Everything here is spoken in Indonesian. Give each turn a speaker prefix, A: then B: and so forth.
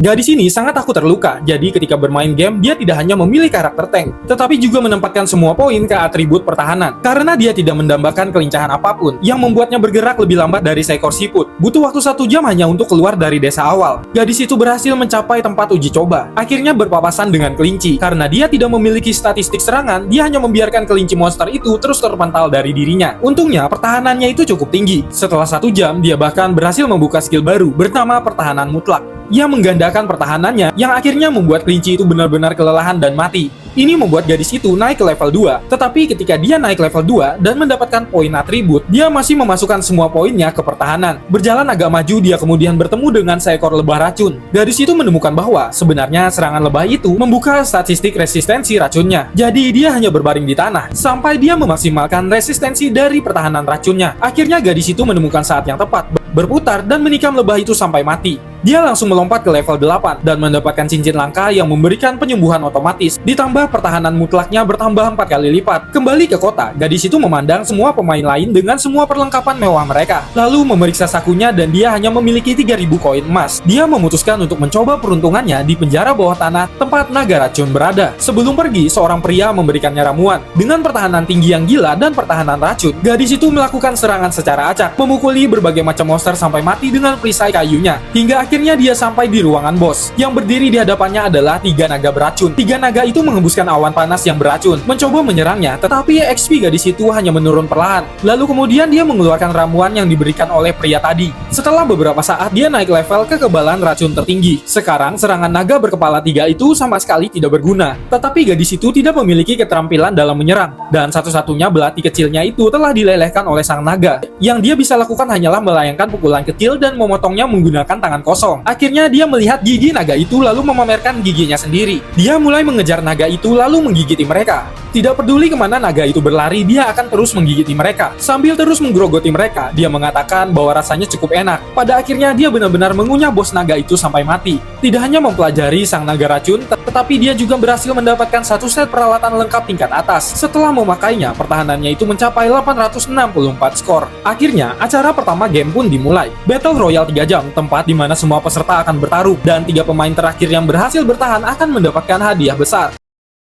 A: Gadis ini sangat takut terluka, jadi ketika bermain game, dia tidak hanya memilih karakter tank, tetapi juga menempatkan semua poin ke atribut pertahanan. Karena dia tidak mendambakan kelincahan apapun, yang membuatnya bergerak lebih lambat dari seekor siput. Butuh waktu 1 jam hanya untuk keluar dari desa awal. Gadis itu berhasil mencapai tempat uji coba, akhirnya berpapasan dengan kelinci. Karena dia tidak memiliki statistik serangan, dia hanya membiarkan kelinci monster itu terus terpental dari dirinya. Untungnya, pertahanannya itu cukup tinggi. Setelah 1 jam, dia bahkan berhasil membuka skill baru bernama pertahanan mutlak. Ia menggandakan pertahanannya yang akhirnya membuat kelinci itu benar-benar kelelahan dan mati. Ini membuat gadis itu naik ke level 2. Tetapi ketika dia naik level 2 dan mendapatkan poin atribut, dia masih memasukkan semua poinnya ke pertahanan. Berjalan agak maju, dia kemudian bertemu dengan seekor lebah racun. Gadis itu menemukan bahwa sebenarnya serangan lebah itu membuka statistik resistensi racunnya. Jadi dia hanya berbaring di tanah sampai dia memaksimalkan resistensi dari pertahanan racunnya. Akhirnya gadis itu menemukan saat yang tepat, berputar dan menikam lebah itu sampai mati. Dia langsung melompat ke level 8 dan mendapatkan cincin langka yang memberikan penyembuhan otomatis. Ditambah pertahanan mutlaknya bertambah 4 kali lipat. Kembali ke kota, gadis itu memandang semua pemain lain dengan semua perlengkapan mewah mereka. Lalu memeriksa sakunya dan dia hanya memiliki 3.000 koin emas. Dia memutuskan untuk mencoba peruntungannya di penjara bawah tanah tempat naga racun berada. Sebelum pergi, seorang pria memberikannya ramuan. Dengan pertahanan tinggi yang gila dan pertahanan racun, gadis itu melakukan serangan secara acak, memukuli berbagai macam monster sampai mati dengan perisai kayunya. Hingga akhirnya dia sampai di ruangan bos. Yang berdiri di hadapannya adalah 3 naga beracun. 3 naga itu menghembuskan awan panas yang beracun, mencoba menyerangnya, tetapi XP gadis itu hanya menurun perlahan. Lalu kemudian dia mengeluarkan ramuan yang diberikan oleh pria tadi. Setelah beberapa saat, dia naik level kekebalan racun tertinggi. Sekarang serangan naga berkepala 3 itu sama sekali tidak berguna. Tetapi gadis itu tidak memiliki keterampilan dalam menyerang. Dan satu-satunya belati kecilnya itu telah dilelehkan oleh sang naga. Yang dia bisa lakukan hanyalah melayangkan pukulan kecil dan memotongnya menggunakan tangan kosong. Akhirnya dia melihat gigi naga itu lalu memamerkan giginya sendiri. Dia mulai mengejar naga itu lalu menggigiti mereka. Tidak peduli kemana naga itu berlari, dia akan terus menggigiti mereka. Sambil terus menggerogoti mereka, dia mengatakan bahwa rasanya cukup enak. Pada akhirnya dia benar-benar mengunyah bos naga itu sampai mati. Tidak hanya mempelajari sang naga racun, tetapi dia juga berhasil mendapatkan 1 set peralatan lengkap tingkat atas. Setelah memakainya, pertahanannya itu mencapai 864 skor. Akhirnya, acara pertama game pun dimulai. Battle Royale 3 jam, tempat di mana semua peserta akan bertarung, dan 3 pemain terakhir yang berhasil bertahan akan mendapatkan hadiah besar.